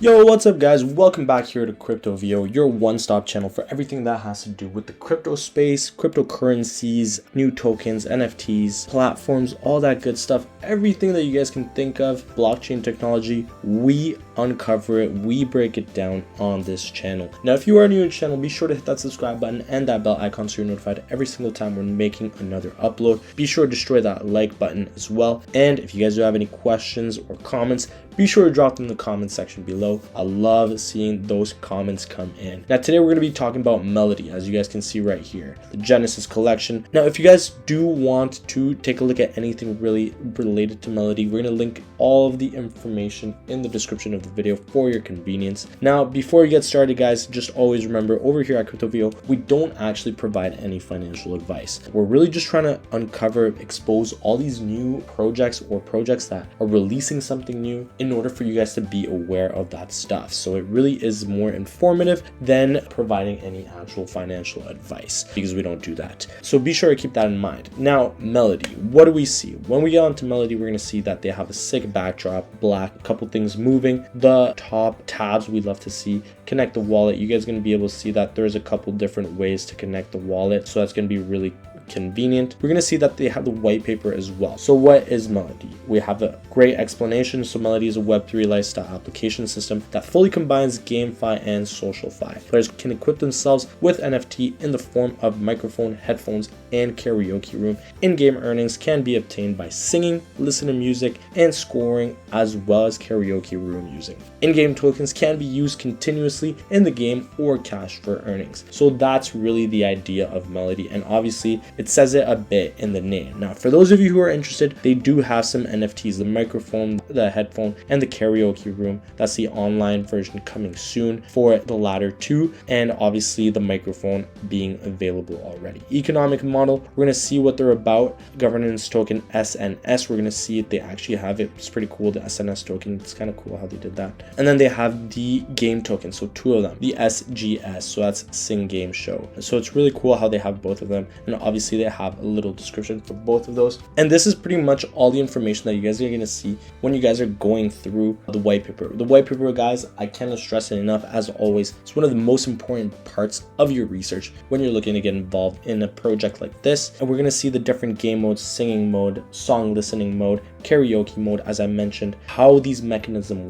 Yo, what's up guys? Welcome back here to Crypto VO, your one-stop channel for everything that has to do with the crypto space, cryptocurrencies, new tokens, NFTs, platforms, all that good stuff. Everything that you guys can think of, blockchain technology, we uncover it, we break it down on this channel. Now, if you are new to the channel, be sure to hit that subscribe button and that bell icon so you're notified every single time we're making another upload. Be sure to destroy that like button as well. And if you guys do have any questions or comments, be sure to drop them in the comment section below. I love seeing those comments come in. Now today we're going to be talking about Melody, as you guys can see right here, the Genesis collection. Now if you guys do want to take a look at anything really related to Melody, we're going to link all of the information in the description of the video for your convenience. Now before we get started guys, just always remember, over here at Crypto VO, we don't actually provide any financial advice. We're really just trying to uncover, expose all these new projects or projects that are releasing something new in order for you guys to be aware of that stuff. So it really is more informative than providing any actual financial advice, because we don't do that. So be sure to keep that in mind. Now, Melody, what do we see? When we get onto Melody, we're going to see that they have a sick backdrop, black, a couple things moving. The top tabs we love to see. Connect the wallet. You guys are going to be able to see that there's a couple different ways to connect the wallet. So that's going to be really convenient. We're going to see that they have the white paper as well. So what is Melody? We have a great explanation. So Melody is a Web3 lifestyle application system that fully combines GameFi and SocialFi. Players can equip themselves with NFT in the form of microphone, headphones, and karaoke room. In-game earnings can be obtained by singing, listening to music, and scoring, as well as karaoke room using. In-game tokens can be used continuously in the game or cash for earnings. So that's really the idea of Melody, and obviously it says it a bit in the name. Now, for those of you who are interested, they do have some NFTs, the microphone, the headphone, and the karaoke room. That's the online version coming soon for the latter two, and obviously the microphone being available already. Economic model, we're going to see what they're about. Governance token SNS, we're going to see it. They actually have it. It's pretty cool, the SNS token. It's kind of cool how they did that. And then they have the game token, so two of them, the SGS, so that's Sing Game Show. So it's really cool how they have both of them, and obviously they have a little description for both of those. And this is pretty much all the information that you guys are going to see when you guys are going through the white paper. The white paper, guys, I cannot stress it enough. As always, it's one of the most important parts of your research when you're looking to get involved in a project like this. And we're going to see the different game modes, singing mode, song listening mode, karaoke mode, as I mentioned, how these mechanisms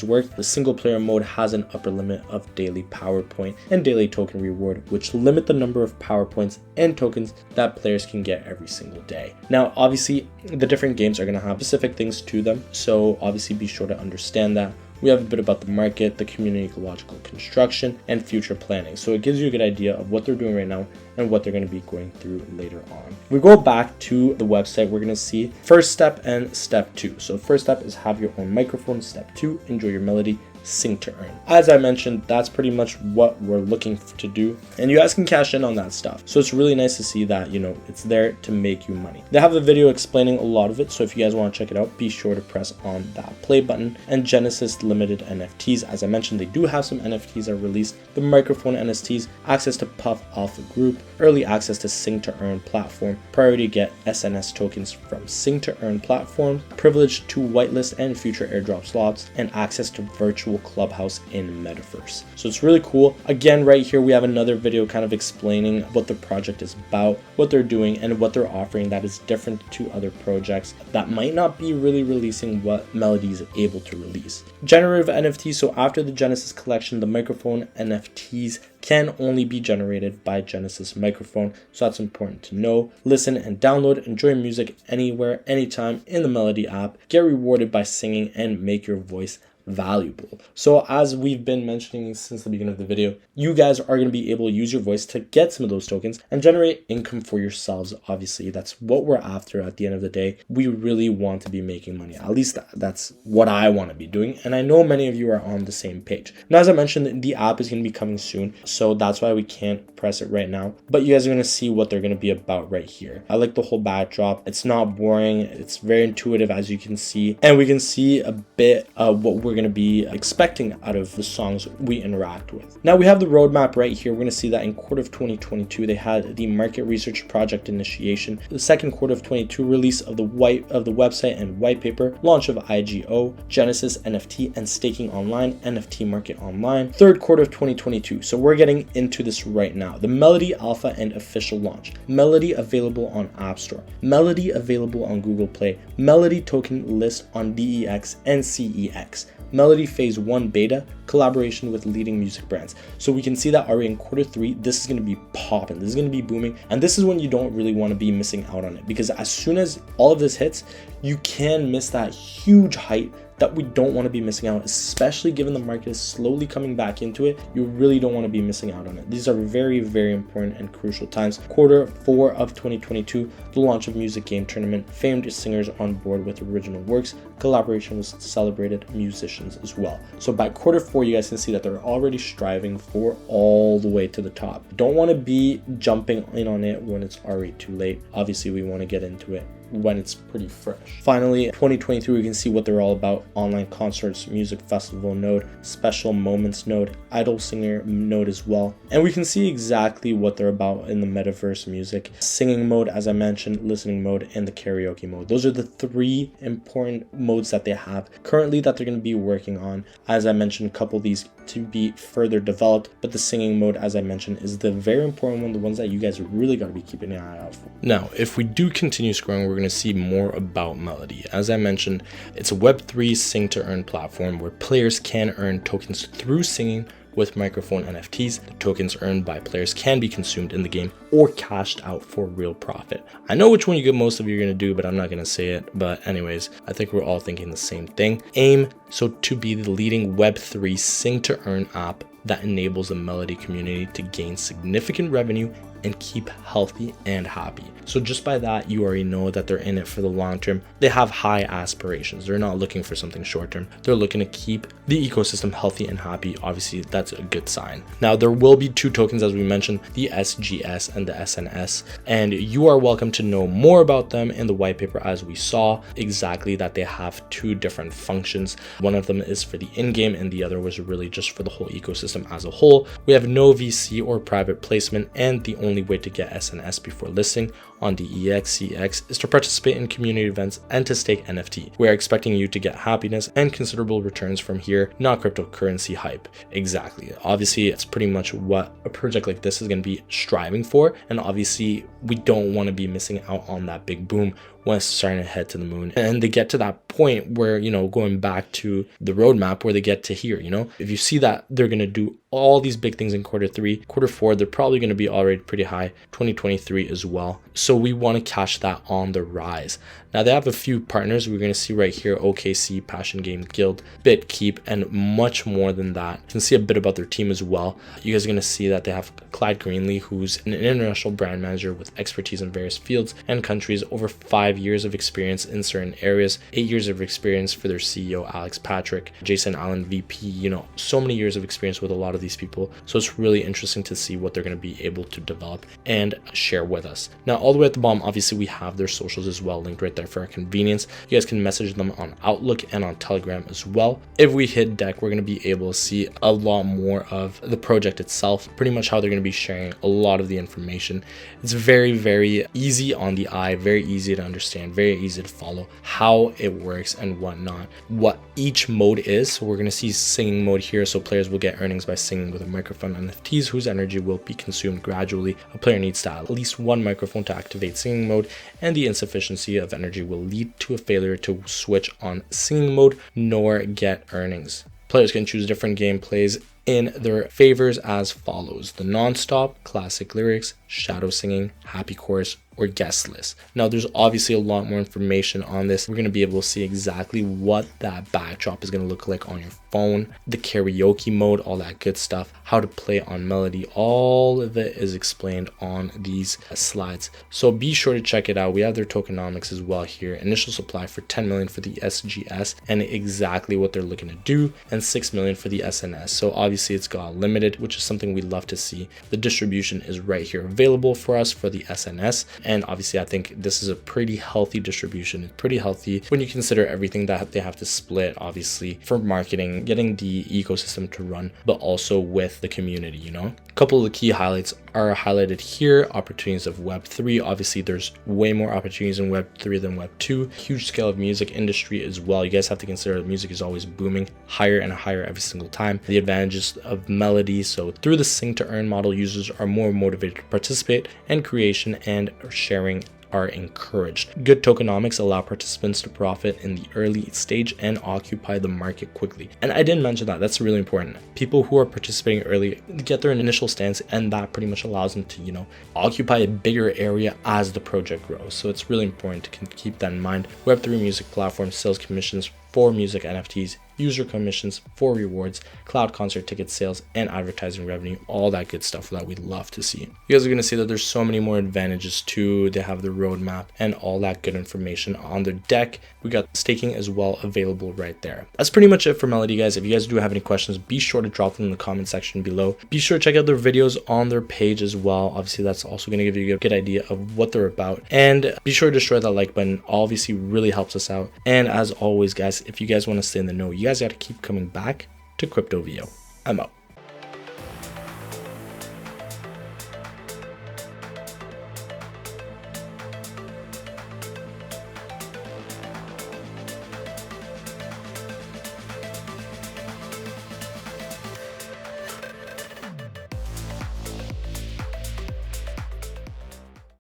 work. The single player mode has an upper limit of daily power point and daily token reward, which limit the number of power points and tokens that players can get every single day. Now, obviously, the different games are going to have specific things to them, so obviously be sure to understand that. We have a bit about the market, the community ecological construction, and future planning. So it gives you a good idea of what they're doing right now and what they're going to be going through later on. We go back to the website, we're going to see first step and step two. So first step is have your own microphone. Step two, enjoy your Melody, sing to earn. As I mentioned, that's pretty much what we're looking to do, and you guys can cash in on that stuff. So it's really nice to see that, you know, it's there to make you money. They have a video explaining a lot of it, so if you guys want to check it out, be sure to press on that play button. And Genesis limited NFTs, as I mentioned, they do have some NFTs that are released. The microphone NFTs, access to Puff Alpha Group, early access to Sing to Earn platform, priority to get SNS tokens from Sing to Earn platforms, privilege to whitelist and future airdrop slots, and access to virtual clubhouse in metaverse. So it's really cool. Again, right here we have another video kind of explaining what the project is about, what they're doing, and what they're offering that is different to other projects that might not be really releasing what Melody is able to release. Generative NFTs, so after the Genesis collection, the microphone NFTs can only be generated by Genesis microphone, so that's important to know. Listen and download, enjoy music anywhere, anytime in the Melody app, get rewarded by singing, and make your voice valuable. So as we've been mentioning since the beginning of the video, you guys are going to be able to use your voice to get some of those tokens and generate income for yourselves. Obviously, that's what we're after at the end of the day. We really want to be making money. At least that's what I want to be doing, and I know many of you are on the same page. Now, as I mentioned, the app is going to be coming soon, so that's why we can't press it right now, but you guys are going to see what they're going to be about right here. I like the whole backdrop. It's not boring. It's very intuitive, as you can see, and we can see a bit of what we're going going to be expecting out of the songs we interact with. Now we have the roadmap right here. We're going to see that in quarter of 2022, they had the market research project initiation, the second quarter of 22 release of the website and white paper, launch of IGO, Genesis NFT and staking online, NFT market online, third quarter of 2022. So we're getting into this right now. The Melody alpha and official launch, Melody available on App Store, Melody available on Google Play, Melody token list on DEX and CEX, Melody phase 1 beta, collaboration with leading music brands. So we can see that already in quarter 3, this is going to be popping, this is going to be booming, and this is when you don't really want to be missing out on it, because as soon as all of this hits, you can miss that huge hype that we don't want to be missing out, especially given the market is slowly coming back into it. You really don't want to be missing out on it. These are very, very important and crucial times. Quarter 4 of 2022, the launch of music game tournament, famed singers on board with original works, collaboration with celebrated musicians as well. So by quarter 4, you guys can see that they're already striving for all the way to the top. Don't want to be jumping in on it when it's already too late. Obviously, we want to get into it when it's pretty fresh. Finally, 2023, we can see what they're all about. Online concerts, music festival node, special moments node, idol singer node as well. And we can see exactly what they're about in the metaverse music, singing mode, as I mentioned, listening mode, and the karaoke mode. Those are the 3 important modes that they have currently that they're going to be working on. As I mentioned, a couple of these to be further developed, but the singing mode, as I mentioned, is the very important one, the ones that you guys really got to be keeping an eye out for. Now, if we do continue scrolling, we're going to see more about Melody. As I mentioned, it's a Web3 sing to earn platform where players can earn tokens through singing with microphone NFTs. The tokens earned by players can be consumed in the game or cashed out for real profit. I know which one most of you are going to do, but I'm not going to say it. But anyways, I think we're all thinking the same thing. Aim to be the leading Web3 sing to earn app that enables the Melody community to gain significant revenue and keep healthy and happy. So just by that, you already know that they're in it for the long term. They have high aspirations. They're not looking for something short term. They're looking to keep the ecosystem healthy and happy. Obviously, that's a good sign. Now, there will be 2 tokens, as we mentioned, the SGS and the SNS, and you are welcome to know more about them in the white paper, as we saw exactly that they have 2 different functions. One of them is for the in-game and the other was really just for the whole ecosystem as a whole. We have no VC or private placement, and the only way to get SNS before listing on DEX, CX is to participate in community events and to stake NFT. We are expecting you to get happiness and considerable returns from here, not cryptocurrency hype. Exactly. Obviously, it's pretty much what a project like this is going to be striving for, and obviously we don't want to be missing out on that big boom when it's starting to head to the moon. And they get to that point where, going back to the roadmap where they get to here, if you see that they're going to do all these big things in quarter 3, quarter 4, they're probably going to be already pretty high, 2023 as well. So we want to catch that on the rise. Now they have a few partners we're going to see right here: OKC, Passion Game Guild, BitKeep, and much more than that. You can see a bit about their team as well. You guys are going to see that they have Clyde Greenlee, who's an international brand manager with expertise in various fields and countries, over 5 years of experience in certain areas, 8 years of experience for their CEO, Alex Patrick, Jason Allen, VP, so many years of experience with a lot of these people. So it's really interesting to see what they're going to be able to develop and share with us. Now, all the way at the bottom, obviously we have their socials as well, linked right there for our convenience. You guys can message them on Outlook and on Telegram as well. If we hit deck, we're going to be able to see a lot more of the project itself, pretty much how they're going to be sharing a lot of the information. It's very, very easy on the eye, very easy to understand, very easy to follow how it works and whatnot, what each mode is. So we're going to see singing mode here. So players will get earnings by singing with a microphone NFTs whose energy will be consumed gradually. A player needs to have at least 1 microphone to activate singing mode, and the insufficiency of energy will lead to a failure to switch on singing mode nor get earnings. Players can choose different gameplays in their favors as follows: the non-stop, classic lyrics, shadow singing, happy chorus, or guest list. Now there's obviously a lot more information on this. We're going to be able to see exactly what that backdrop is going to look like on your phone, the karaoke mode, all that good stuff, how to play on Melody. All of it is explained on these slides, so be sure to check it out. We have their tokenomics as well here. Initial supply for 10 million for the SGS and exactly what they're looking to do, and 6 million for the SNS. So obviously it's got limited, which is something we love to see. The distribution is right here available for us for the SNS, And obviously I think this is a pretty healthy distribution. It's pretty healthy when you consider everything that they have to split, obviously, for marketing, getting the ecosystem to run, but also with the community, you know? A couple of the key highlights are highlighted here. Opportunities of Web3. Obviously, there's way more opportunities in Web3 than Web2. Huge scale of music industry as well. You guys have to consider music is always booming higher and higher every single time. The advantages of melody. So through the sing to earn model, users are more motivated to participate, and creation and sharing are encouraged. Good tokenomics allow participants to profit in the early stage and occupy the market quickly. And I didn't mention that. That's really important. People who are participating early get their initial stance, and that pretty much allows them to, you know, occupy a bigger area as the project grows. So it's really important to keep that in mind. Web3 music platform sales commissions for music NFTs, user commissions for rewards, cloud concert ticket sales, and advertising revenue, all that good stuff that we love to see. You guys are going to see that there's so many more advantages too. They have the roadmap and all that good information on their deck. We got staking as well available right there. That's pretty much it for Melody, guys. If you guys do have any questions, be sure to drop them in the comment section below. Be sure to check out their videos on their page as well. Obviously, that's also going to give you a good idea of what they're about. And be sure to destroy that like button. Obviously, really helps us out. And as always, guys, if you guys want to stay in the know, you guys got to keep coming back to Crypto VO. I'm out.